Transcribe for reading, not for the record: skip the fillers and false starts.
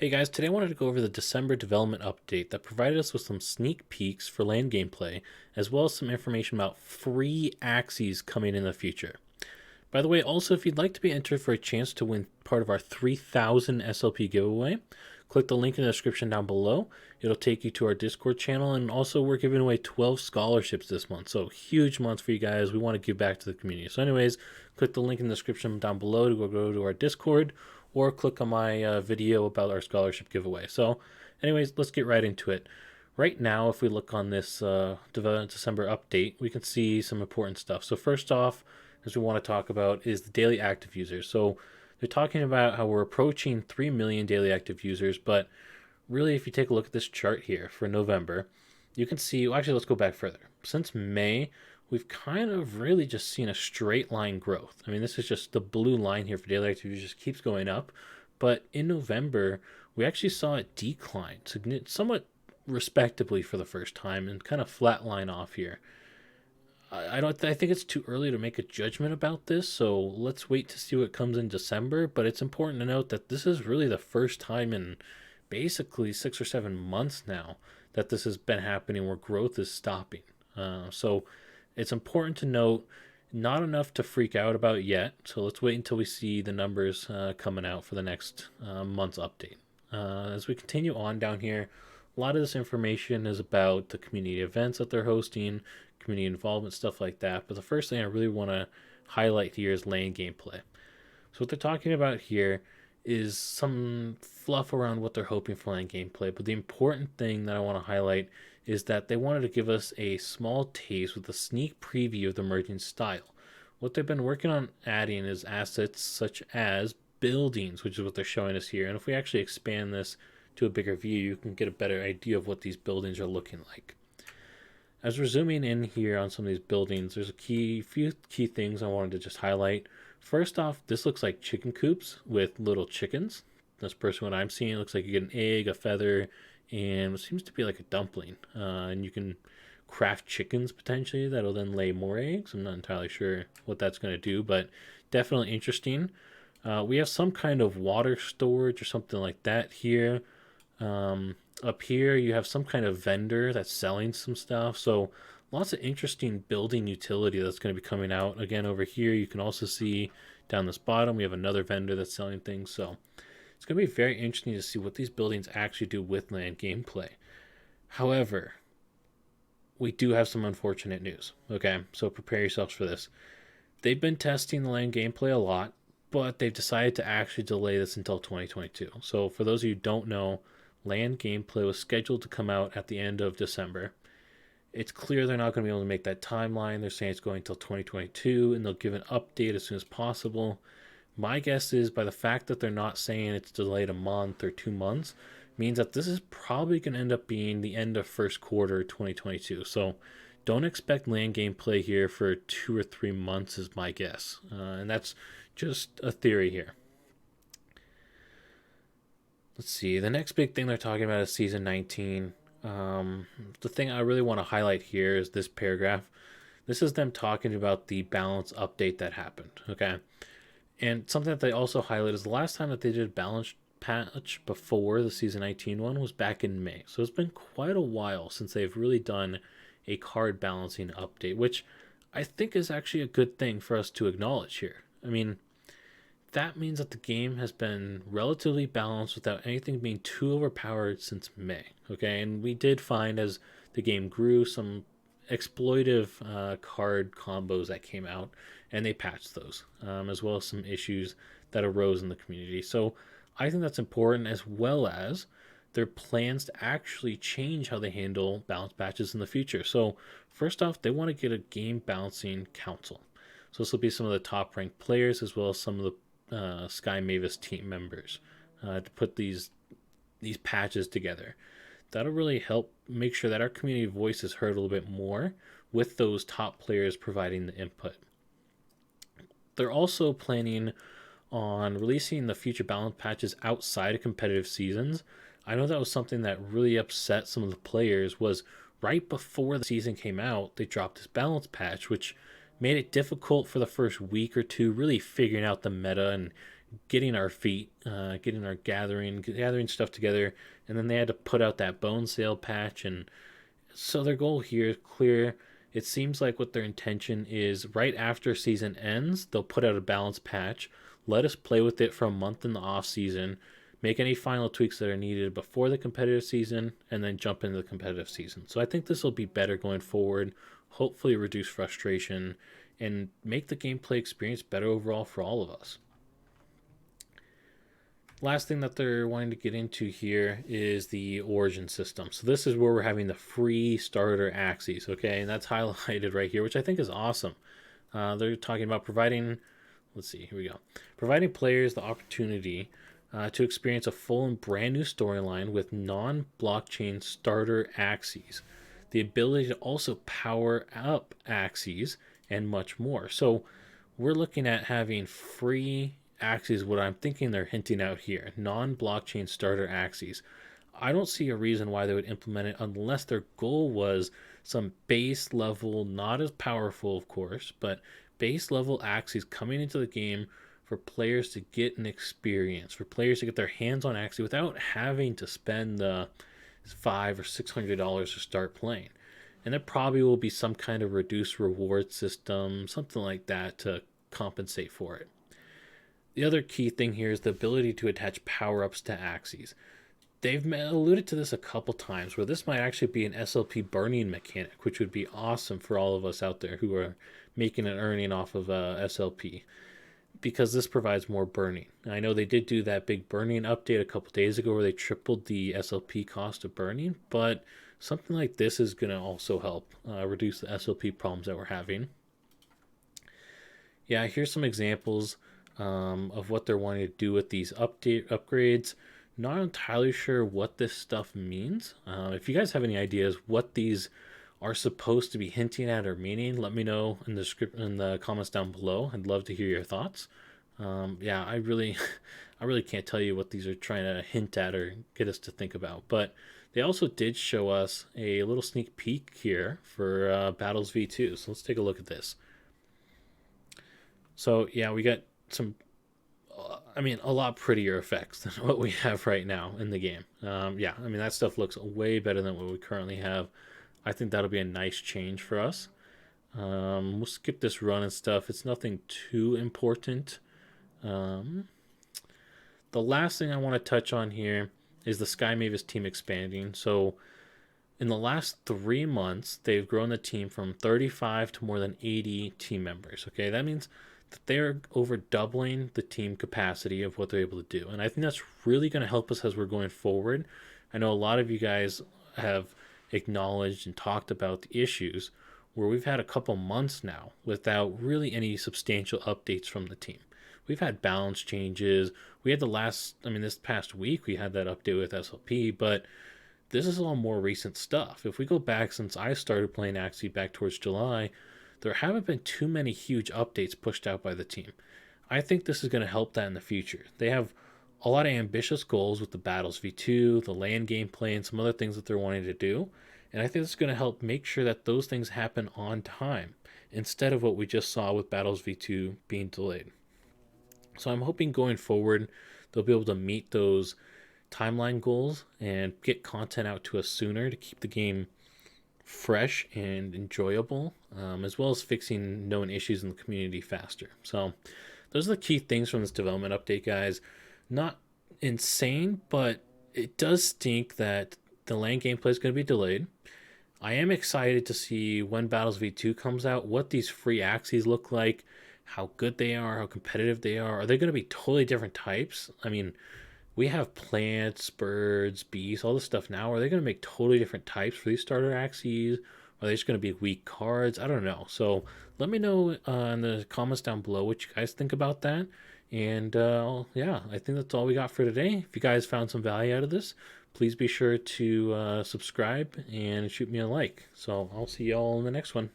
Hey guys, today I wanted to go over the December development update that provided us with some sneak peeks for land gameplay, as well as some information about free Axies coming in the future. By the way, also if you'd like to be entered for a chance to win part of our 3,000 SLP giveaway, click the link in the description down below. It'll take you to our Discord channel, and also we're giving away 12 scholarships this month, so huge month for you guys. We want to give back to the community. So anyways, click the link in the description down below to go to our Discord, or click on my video about our scholarship giveaway. So anyways, let's get right into it. Right now, if we look on this December update, we can see some important stuff. So first off, as we want to talk about, is the daily active users. So they're talking about how we're approaching 3 million daily active users, but really, if you take a look at this chart here for November, you can see, well, actually, let's go back further. Since May, we've kind of really just seen a straight line growth. I mean, this is just the blue line here for daily active users keeps going up, but in November, we actually saw it decline somewhat respectably for the first time and kind of flatline off here. I think it's too early to make a judgment about this, so let's wait to see what comes in December. But it's important to note that this is really the first time in basically 6 or 7 months now that this has been happening where growth is stopping. So it's important to note, not enough to freak out about yet. So let's wait until we see the numbers coming out for the next month's update. As we continue on down here, a lot of this information is about the community events that they're hosting, community involvement, stuff like that. But the first thing I really want to highlight here is lane gameplay. So what they're talking about here is some fluff around what they're hoping for lane gameplay. But the important thing that I want to highlight is that they wanted to give us a small taste with a sneak preview of the merging style. What they've been working on adding is assets such as buildings, which is what they're showing us here. And if we actually expand this to a bigger view, you can get a better idea of what these buildings are looking like. As we're zooming in here on some of these buildings, there's few key things I wanted to just highlight. First off, this looks like chicken coops with little chickens. That's personally what I'm seeing. It looks like you get an egg, a feather, and what seems to be like a dumpling. And you can craft chickens potentially that'll then lay more eggs. I'm not entirely sure what that's going to do, but definitely interesting. We have some kind of water storage or something like that here. Up here, you have some kind of vendor that's selling some stuff. So lots of interesting building utility that's going to be coming out. Again, over here, you can also see down this bottom, we have another vendor that's selling things. So it's going to be very interesting to see what these buildings actually do with land gameplay. However, we do have some unfortunate news. Okay, so prepare yourselves for this. They've been testing the land gameplay a lot, but they've decided to actually delay this until 2022. So for those of you who don't know, land gameplay was scheduled to come out at the end of December. It's clear they're not going to be able to make that timeline. They're saying it's going until 2022, and they'll give an update as soon as possible. My guess is, by the fact that they're not saying it's delayed a month or 2 months, means that this is probably going to end up being the end of first quarter 2022. So don't expect land gameplay here for 2 or 3 months is my guess. And that's just a theory here. Let's see. The next big thing they're talking about is season 19. The thing I really want to highlight here is this paragraph. This is them talking about the balance update that happened. Okay. And something that they also highlight is the last time that they did a balance patch before the season 19 one was back in May. So it's been quite a while since they've really done a card balancing update, which I think is actually a good thing for us to acknowledge here. I mean, that means that the game has been relatively balanced without anything being too overpowered since May. Okay, and we did find as the game grew some exploitive card combos that came out, and they patched those, as well as some issues that arose in the community. So I think that's important, as well as their plans to actually change how they handle balance patches in the future. So first off, they want to get a game balancing council. So this will be some of the top ranked players as well as some of the Sky Mavis team members to put these patches together. That'll really help make sure that our community voice is heard a little bit more with those top players providing the input. They're also planning on releasing the future balance patches outside of competitive seasons. I know that was something that really upset some of the players. Was right before the season came out, they dropped this balance patch, which made it difficult for the first week or two really figuring out the meta and getting our feet, getting our gathering stuff together, and then they had to put out that bone sale patch, and so their goal here is clear. It seems like what their intention is right after season ends, they'll put out a balance patch, let us play with it for a month in the off season, make any final tweaks that are needed before the competitive season, and then jump into the competitive season. So I think this will be better going forward, hopefully reduce frustration, and make the gameplay experience better overall for all of us. Last thing that they're wanting to get into here is the origin system. So this is where we're having the free starter Axies, okay? And that's highlighted right here, which I think is awesome. They're talking about providing, let's see, here we go. Providing players the opportunity to experience a full and brand new storyline with non-blockchain starter Axies. The ability to also power up Axies and much more. So we're looking at having free Axies, what I'm thinking they're hinting out here, non-blockchain starter Axies. I don't see a reason why they would implement it unless their goal was some base level, not as powerful, of course, but base level Axies coming into the game for players to get an experience, for players to get their hands on Axie without having to spend the $500 or $600 to start playing. And there probably will be some kind of reduced reward system, something like that to compensate for it. The other key thing here is the ability to attach power-ups to Axies. They've alluded to this a couple times, where this might actually be an SLP burning mechanic, which would be awesome for all of us out there who are making an earning off of SLP, because this provides more burning. I know they did do that big burning update a couple days ago where they tripled the SLP cost of burning, but something like this is going to also help reduce the SLP problems that we're having. Yeah, here's some examples of what they're wanting to do with these upgrades. Not entirely sure what this stuff means. If you guys have any ideas what these are supposed to be hinting at or meaning, let me know in the comments down below. I'd love to hear your thoughts. Yeah, I really can't tell you what these are trying to hint at or get us to think about. But they also did show us a little sneak peek here for Battles V2. So let's take a look at this. So yeah, we got some, a lot prettier effects than what we have right now in the game. Yeah, that stuff looks way better than what we currently have. I think that'll be a nice change for us. We'll skip this run and stuff. It's nothing too important. The last thing I want to touch on here is the Sky Mavis team expanding. So in the last 3 months, they've grown the team from 35 to more than 80 team members. Okay, that means that they're over doubling the team capacity of what they're able to do. And I think that's really going to help us as we're going forward. I know a lot of you guys have acknowledged and talked about the issues where we've had a couple months now without really any substantial updates from the team. We've had balance changes. We had this past week we had that update with SLP, but this is all more recent stuff. If we go back since I started playing Axie back towards July, there haven't been too many huge updates pushed out by the team. I think this is going to help that in the future. They have a lot of ambitious goals with the Battles V2, the LAN gameplay, and some other things that they're wanting to do. And I think it's going to help make sure that those things happen on time instead of what we just saw with Battles V2 being delayed. So I'm hoping going forward they'll be able to meet those timeline goals and get content out to us sooner to keep the game fresh and enjoyable, as well as fixing known issues in the community faster. So those are the key things from this development update, guys. Not insane, but it does stink that the LAN gameplay is going to be delayed. I am excited to see when Battles V2 comes out, what these free Axies look like, how good they are, how competitive they are. Are they going to be totally different types? We have plants, birds, bees, all this stuff now. Are they going to make totally different types for these starter Axies? Are they just going to be weak cards? I don't know. So let me know in the comments down below what you guys think about that. And yeah, I think that's all we got for today. If you guys found some value out of this, please be sure to subscribe and shoot me a like. So I'll see y'all in the next one.